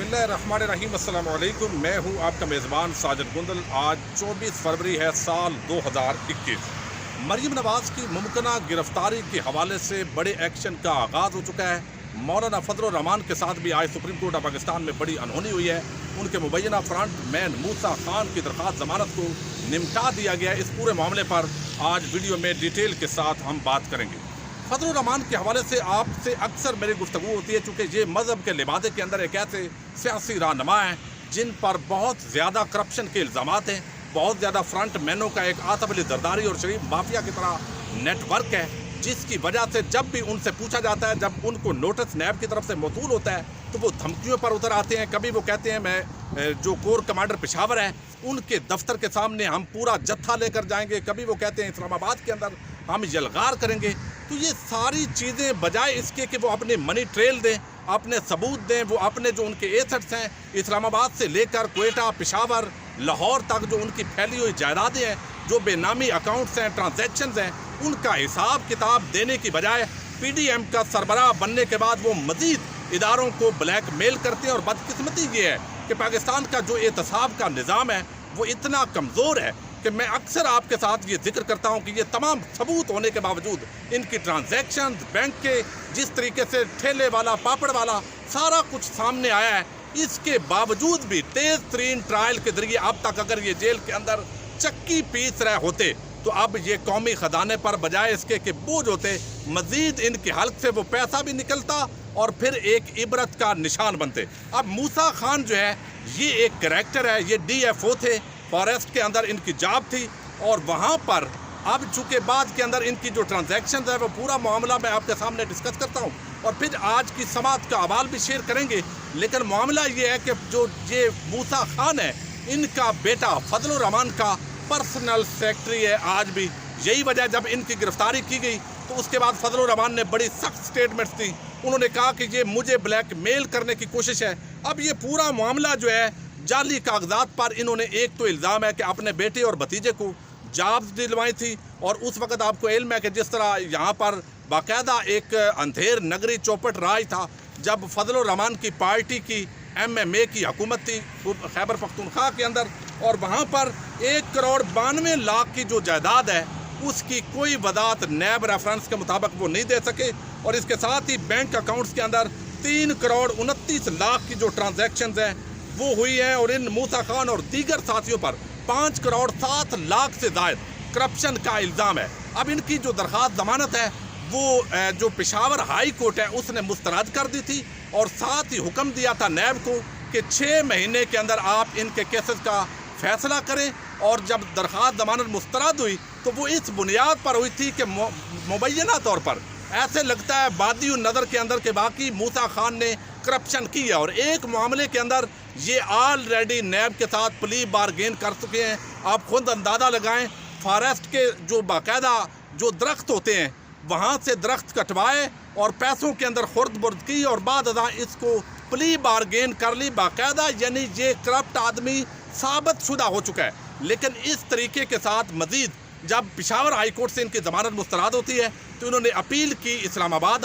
बिस्मिल्लाहिर्रहमानिर्रहीम। अस्सलाम वालेकुम। मैं हूं आपका मेज़बान साजिद गुंदल। आज 24 फरवरी है साल 2021। मरीम नवाज़ की मुमकिना गिरफ्तारी के हवाले से बड़े एक्शन का आगाज़ हो चुका है। मौलाना फजल रहमान के साथ भी आज सुप्रीम कोर्ट ऑफ पाकिस्तान में बड़ी अनहोनी हुई है। उनके मुबैना फ्रंट मैन मूसा खान की दरख्वास्त ज़मानत को निमटा दिया गया। इस पूरे मामले पर आज वीडियो में डिटेल के साथ हम बात करेंगे। फजल रहमान के हवाले से आपसे अक्सर मेरी गुफ्तगू होती है, चूँकि ये मज़हब के लिबादे के अंदर एक ऐसे सियासी रहनुमा हैं जिन पर बहुत ज़्यादा करप्शन के इल्ज़ामात हैं, बहुत ज़्यादा फ्रंट मैनों का एक आतफ अली जरदारी और शरीफ माफिया की तरह नेटवर्क है, जिसकी वजह से जब भी उनसे पूछा जाता है, जब उनको नोटिस नैब की तरफ से मौसूल होता है, तो वो धमकियों पर उतर आते हैं। कभी वो कहते हैं मैं जो कोर कमांडर पेशावर है उनके दफ्तर के सामने हम पूरा जत्था लेकर जाएंगे, कभी वो कहते हैं इस्लामाबाद के अंदर हम यलगार करेंगे। तो ये सारी चीज़ें बजाय इसके कि वो अपने मनी ट्रेल दें, अपने सबूत दें, वो अपने जो उनके एसेट्स हैं इस्लामाबाद से लेकर क्वेटा, पेशावर, लाहौर तक जो उनकी फैली हुई जायदादें हैं, जो बेनामी अकाउंट्स हैं, ट्रांजैक्शंस हैं, उनका हिसाब किताब देने की बजाय PDM का सरबराह बनने के बाद वो मज़ीद इदारों को ब्लैकमेल करते हैं। और बदकिस्मती ये है कि पाकिस्तान का जो एहतसाब का निज़ाम है वो इतना कमज़ोर है कि मैं अक्सर आपके साथ ये जिक्र करता हूँ कि ये तमाम सबूत होने के बावजूद इनकी ट्रांजैक्शंस, बैंक के जिस तरीके से ठेले वाला पापड़ वाला सारा कुछ सामने आया है, इसके बावजूद भी तेज़ तरीन ट्रायल के जरिए अब तक अगर ये जेल के अंदर चक्की पीस रहे होते तो अब ये कौमी ख़जाने पर बजाय इसके कि बोझ होते, मज़ीद इनके हल्क से वो पैसा भी निकलता और फिर एक इबरत का निशान बनते। अब मूसा खान जो है ये एक करैक्टर है, ये DFO थे, फॉरेस्ट के अंदर इनकी जॉब थी और वहाँ पर अब चूँकि बाद के अंदर इनकी जो ट्रांजैक्शंस है वो पूरा मामला मैं आपके सामने डिस्कस करता हूँ और फिर आज की समात का अहवाल भी शेयर करेंगे। लेकिन मामला ये है कि जो ये मूसा खान है इनका बेटा फजल रहमान का पर्सनल सेक्रेटरी है आज भी। यही वजह जब इनकी गिरफ्तारी की गई तो उसके बाद फजल रहमान ने बड़ी सख्त स्टेटमेंट्स दी। उन्होंने कहा कि ये मुझे ब्लैकमेल करने की कोशिश है। अब ये पूरा मामला जो है जाली कागजात पर इन्होंने एक तो इल्ज़ाम है कि अपने बेटे और भतीजे को जॉब्स दिलवाई थी और उस वक्त आपको इल्म है कि जिस तरह यहाँ पर बाकायदा एक अंधेर नगरी चौपट राज था जब फजल रहमान की पार्टी की MMA की हुकूमत थी खैबर पख्तूनख्वा के अंदर, और वहाँ पर 1,92,00,000 की जो जायदाद है उसकी कोई वदात नैब रेफरेंस के मुताबिक वो नहीं दे सके। और इसके साथ ही बैंक अकाउंट्स के अंदर 3,29,00,000 की जो ट्रांजैक्शंस हैं वो हुई है और इन मूसा खान और दीगर साथियों पर 5,07,00,000 से ज़ायद करप्शन का इल्ज़ाम है। अब इनकी जो दरख्वास्त ज़मानत है वो जो पेशावर हाई कोर्ट है उसने मुस्तरद कर दी थी और साथ ही हुक्म दिया था नैब को कि 6 महीने के अंदर आप इनके केसेस का फैसला करें। और जब दरख्वास्त ज़मानत मुस्तरद हुई तो वो इस बुनियाद पर हुई थी कि मुबैना तौर पर ऐसे लगता है बादी नज़र के अंदर के बाकी मूसा खान ने करप्शन की है और एक मामले के अंदर ये ऑलरेडी नैब के साथ प्ली बारगेन कर चुके हैं। आप खुद अंदाज़ा लगाएं, फॉरेस्ट के जो बाकायदा जो दरख्त होते हैं वहाँ से दरख्त कटवाए और पैसों के अंदर खुर्द बुर्द की और बाद अदा इसको प्ली बारगेन कर ली बाकायदा, यानी ये करप्ट आदमी साबित शुदा हो चुका है। लेकिन इस तरीके के साथ मज़ीद जब पेशावर हाई कोर्ट से इनकी ज़मानत मुस्तरद होती है तो इन्होंने अपील की इस्लामाबाद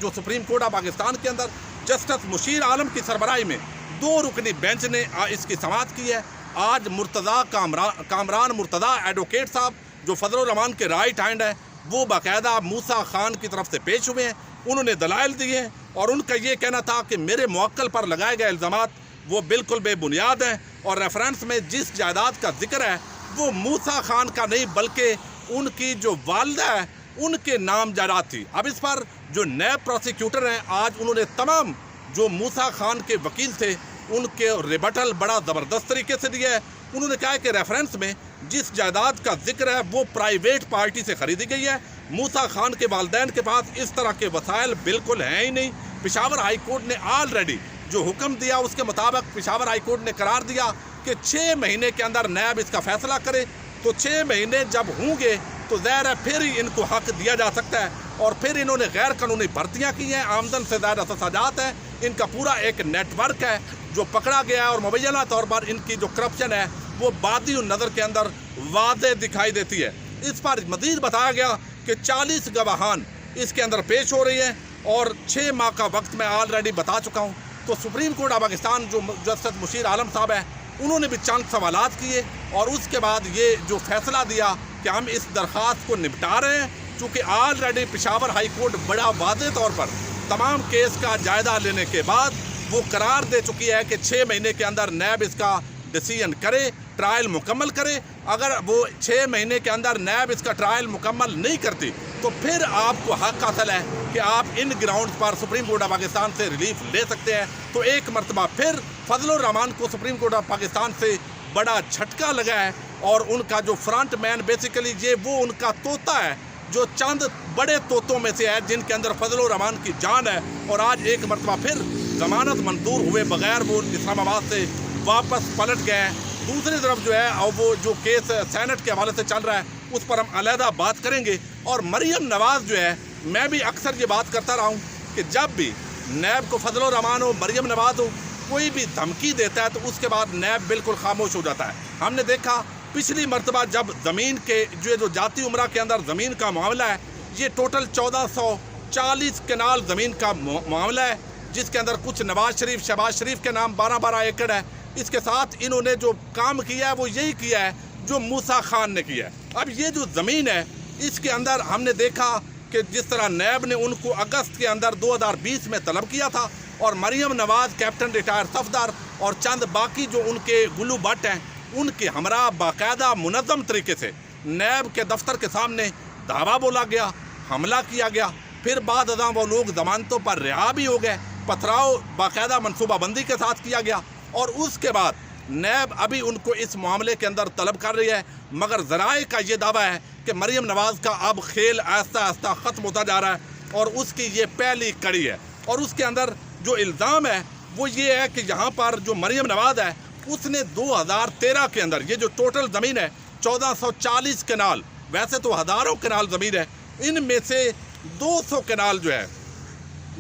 जो सुप्रीम कोर्ट ऑफ पाकिस्तान के अंदर जस्टिस मुशीर आलम की सरबराही में 2 रुकनी बेंच ने इसकी समाअत की है। आज मुर्तज़ा कामरान मुर्तज़ा एडवोकेट साहब जो फजल रहमान के राइट हैंड है वो बाकायदा मूसा खान की तरफ से पेश हुए हैं। उन्होंने दलाइल दिए और उनका ये कहना था कि मेरे मुवक्किल पर लगाए गए इल्ज़ामात वो बिल्कुल बेबुनियाद हैं और रेफरेंस में जिस जायदाद का जिक्र है वो मूसा खान का नहीं बल्कि उनकी जो वालिदा है उनके नाम जायदाद थी। अब इस पर जो नए प्रोसिक्यूटर हैं आज उन्होंने तमाम जो मूसा खान के वकील थे उनके रिबटल बड़ा ज़बरदस्त तरीके से दिया है। उन्होंने कहा कि रेफरेंस में जिस जायदाद का जिक्र है वो प्राइवेट पार्टी से ख़रीदी गई है। मूसा खान के वालिदैन के पास इस तरह के वसाइल बिल्कुल हैं ही नहीं। पेशावर हाई कोर्ट ने ऑलरेडी जो हुक्म दिया उसके मुताबिक पेशावर हाई कोर्ट ने करार दिया कि 6 महीने के अंदर नैब इसका फैसला करे। तो 6 महीने जब होंगे तो ज़ाहिर है फिर ही इनको हक दिया जा सकता है। और फिर इन्होंने गैर कानूनी भर्तियाँ की हैं, आमदन से ज़्यादा सजात है, इनका पूरा एक नेटवर्क है जो पकड़ा गया है और मुबैना तौर पर इनकी जो करप्शन है वो बादी नज़र के अंदर वाज़े दिखाई देती है। इस पर मज़ीद बताया गया कि 40 गवाहान इसके अंदर पेश हो रही हैं और 6 माह का वक्त मैं ऑलरेडी बता चुका हूँ तो सुप्रीम कोर्ट ऑफ पाकिस्तान जो जस्टिस मुशीर आलम साहब हैं, उन्होंने भी चंद सवालात किए और उसके बाद ये जो फैसला दिया कि हम इस दरख्वास्त को निपटा रहे हैं, चूँकि ऑलरेडी पेशावर हाई कोर्ट बड़ा वाज़ेह तौर पर तमाम केस का जायज़ा लेने के बाद वो करार दे चुकी है कि 6 महीने के अंदर नैब इसका डिसीजन करे, ट्रायल मुकम्मल करे। अगर वो 6 महीने के अंदर नैब इसका ट्रायल मुकम्मल नहीं करती तो फिर आपको हक हासिल है कि आप इन ग्राउंड्स पर सुप्रीम कोर्ट ऑफ पाकिस्तान से रिलीफ ले सकते हैं। तो एक मरतबा फिर फजलुर रहमान को सुप्रीम कोर्ट ऑफ पाकिस्तान से बड़ा झटका लगा है और उनका जो फ्रंट मैन बेसिकली ये वो उनका तोता है जो चंद बड़े तोतों में से है जिनके अंदर फजलुर रहमान की जान है, और आज एक मरतबा फिर जमानत मंजूर हुए बगैर वो इस्लामाबाद से वापस पलट गए हैं। दूसरी तरफ जो है और वो जो केस सेनेट के हवाले से चल रहा है उस पर हम अलहदा बात करेंगे। और मरियम नवाज़ जो है, मैं भी अक्सर ये बात करता रहा हूँ कि जब भी नैब को फजलुर रहमान हो, मरियम नवाज़ हो, कोई भी धमकी देता है तो उसके बाद नैब बिल्कुल खामोश हो जाता है। हमने देखा पिछली मरतबा जब ज़मीन के जो जाती उमरा के अंदर ज़मीन का मामला है, ये टोटल 1440 कनाल ज़मीन का मामला है, जिसके अंदर कुछ नवाज शरीफ, शहबाज शरीफ के नाम 12-12 एकड़ है। इसके साथ इन्होंने जो काम किया है वो यही किया है जो मूसा खान ने किया है। अब ये जो ज़मीन है इसके अंदर हमने देखा कि जिस तरह नैब ने उनको अगस्त के अंदर 2020 में तलब किया था और मरियम नवाज़, कैप्टन रिटायर सफदर और चंद बाकी जो उनके गुल्लू भट्ट हैं, उनके हमरा बाकायदा मुनज़्ज़म तरीके से नैब के दफ्तर के सामने धावा बोला गया, हमला किया गया। फिर बाद अदा वो लोग जमानतों पर रिहा भी हो गए, पथराव बाकायदा मनसूबाबंदी के साथ किया गया और उसके बाद नैब अभी उनको इस मामले के अंदर तलब कर रही है। मगर ज़राए का ये दावा है कि मरियम नवाज़ का अब खेल आहिस्ता आहिस्ता ख़त्म होता जा रहा है और उसकी ये पहली कड़ी है। और उसके अंदर जो इल्ज़ाम है वो ये है कि यहाँ पर जो मरियम नवाज़ है उसने 2013 के अंदर ये जो टोटल ज़मीन है 1440 कनाल, वैसे तो हज़ारों कनाल ज़मीन है, इनमें से 200 कनाल जो है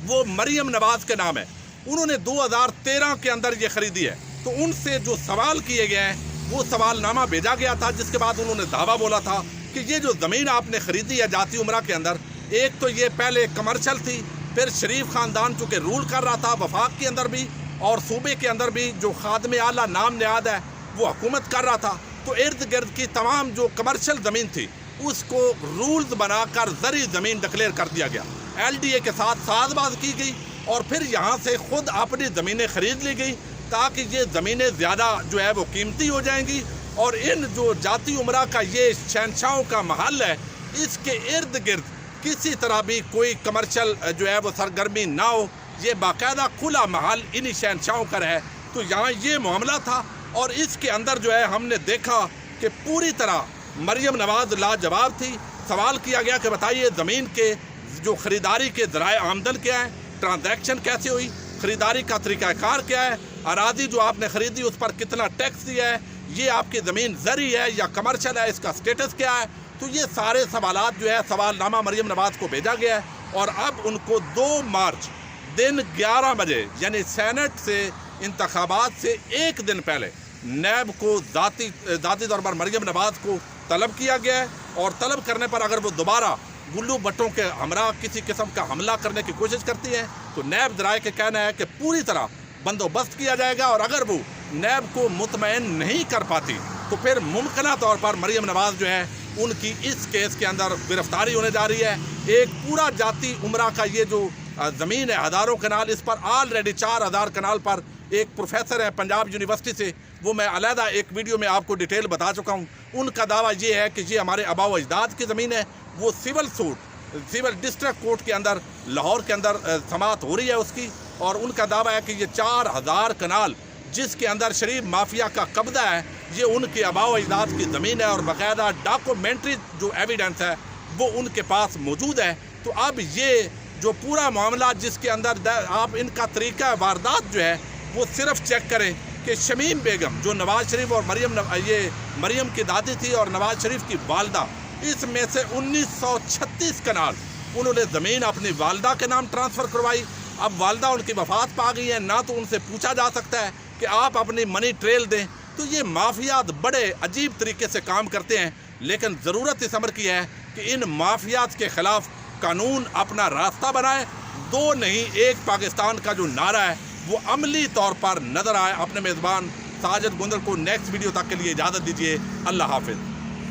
वो मरियम नवाज़ के नाम है। उन्होंने 2013 के अंदर ये ख़रीदी है। तो उनसे जो सवाल किए गए हैं वो सवालनामा भेजा गया था, जिसके बाद उन्होंने दावा बोला था कि ये जो ज़मीन आपने ख़रीदी है जाती उमरा के अंदर, एक तो ये पहले कमर्शल थी, फिर शरीफ ख़ानदान चूँकि रूल कर रहा था वफाक के अंदर भी और सूबे के अंदर भी, जो खादमे आला नाम नियाद है वो हुकूमत कर रहा था। तो इर्द गिर्द की तमाम जो कमर्शल ज़मीन थी उसको रूल्स बनाकर ज़री ज़मीन डिक्लेयर कर दिया गया, LDA के साथ साजबाज की गई और फिर यहाँ से ख़ुद अपनी ज़मीनें ख़रीद ली गई ताकि ये ज़मीनें ज़्यादा जो है वो कीमती हो जाएंगी। और इन जो जाती उमरा का ये शहनशाहों का महल है, इसके इर्द गिर्द किसी तरह भी कोई कमर्शल जो है वो सरगर्मी ना हो, ये बाकायदा खुला महल इन्हीं शहनशाहों का है। तो यहाँ ये मामला था और इसके अंदर जो है हमने देखा कि पूरी तरह मरियम नवाज़ लाजवाब थी। सवाल किया गया कि बताइए ज़मीन के जो ख़रीदारी के ज़राए आमदन क्या है, ट्रांजैक्शन कैसे हुई, ख़रीदारी का तरीक़ाकार क्या है, अराज़ी जो आपने ख़रीदी उस पर कितना टैक्स दिया है, ये आपकी ज़मीन ज़री है या कमर्शल है, इसका स्टेटस क्या है। तो ये सारे सवालात जो है सवालनामा मरियम नवाज़ को भेजा गया है और अब उनको 2 मार्च दिन 11 बजे यानी सेनेट से इंतखाबात से एक दिन पहले नैब को ज़ाती तौर पर मरियम नवाज़ को तलब किया गया है। और तलब करने पर अगर वो दोबारा गुल्लू भट्टों के हमरा किसी किस्म का हमला करने की कोशिश करती है तो नैब ज़राए के कहना है कि पूरी तरह बंदोबस्त किया जाएगा और अगर वो नैब को मुतमईन नहीं कर पाती तो फिर मुमकिन तौर पर मरियम नवाज़ जो है उनकी इस केस के अंदर गिरफ्तारी होने जा रही है। एक पूरा जाती उमरा का ये जो ज़मीन है हज़ारों कनाल, इस पर ऑलरेडी 4000 कनाल पर एक प्रोफेसर है पंजाब यूनिवर्सिटी से, वो मैं अलहदा एक वीडियो में आपको डिटेल बता चुका हूँ। उनका दावा ये है कि ये हमारे आबा व अजदाद की ज़मीन है। वो सिविल डिस्ट्रिक्ट कोर्ट के अंदर लाहौर के अंदर समाअत हो रही है उसकी, और उनका दावा है कि ये 4000 कनाल जिसके अंदर शरीफ माफिया का कब्जा है ये उनके आबा व अजदाद की ज़मीन है और बाकायदा डॉक्यूमेंट्री जो एविडेंस है वो उनके पास मौजूद है। तो अब ये जो पूरा मामला जिसके अंदर आप इनका तरीका वारदात जो है वो सिर्फ चेक करें कि शमीम बेगम जो नवाज़ शरीफ और मरियम की दादी थी और नवाज़ शरीफ की वालदा, इसमें से 1936 कनाल उन्होंने ज़मीन अपनी वालदा के नाम ट्रांसफ़र करवाई। अब वालदा उनकी वफ़ात पा गई है, ना तो उनसे पूछा जा सकता है कि आप अपनी मनी ट्रेल दें। तो ये माफियात बड़े अजीब तरीके से काम करते हैं, लेकिन ज़रूरत इस अमर की है कि इन माफियात के ख़िलाफ़ कानून अपना रास्ता बनाए। 2 नहीं 1 पाकिस्तान का जो नारा है وہ عملی طور پر نظر آئے. اپنے میزبان ساجد گندل کو نیکسٹ ویڈیو تک کے لیے اجازت دیجیے. اللہ حافظ.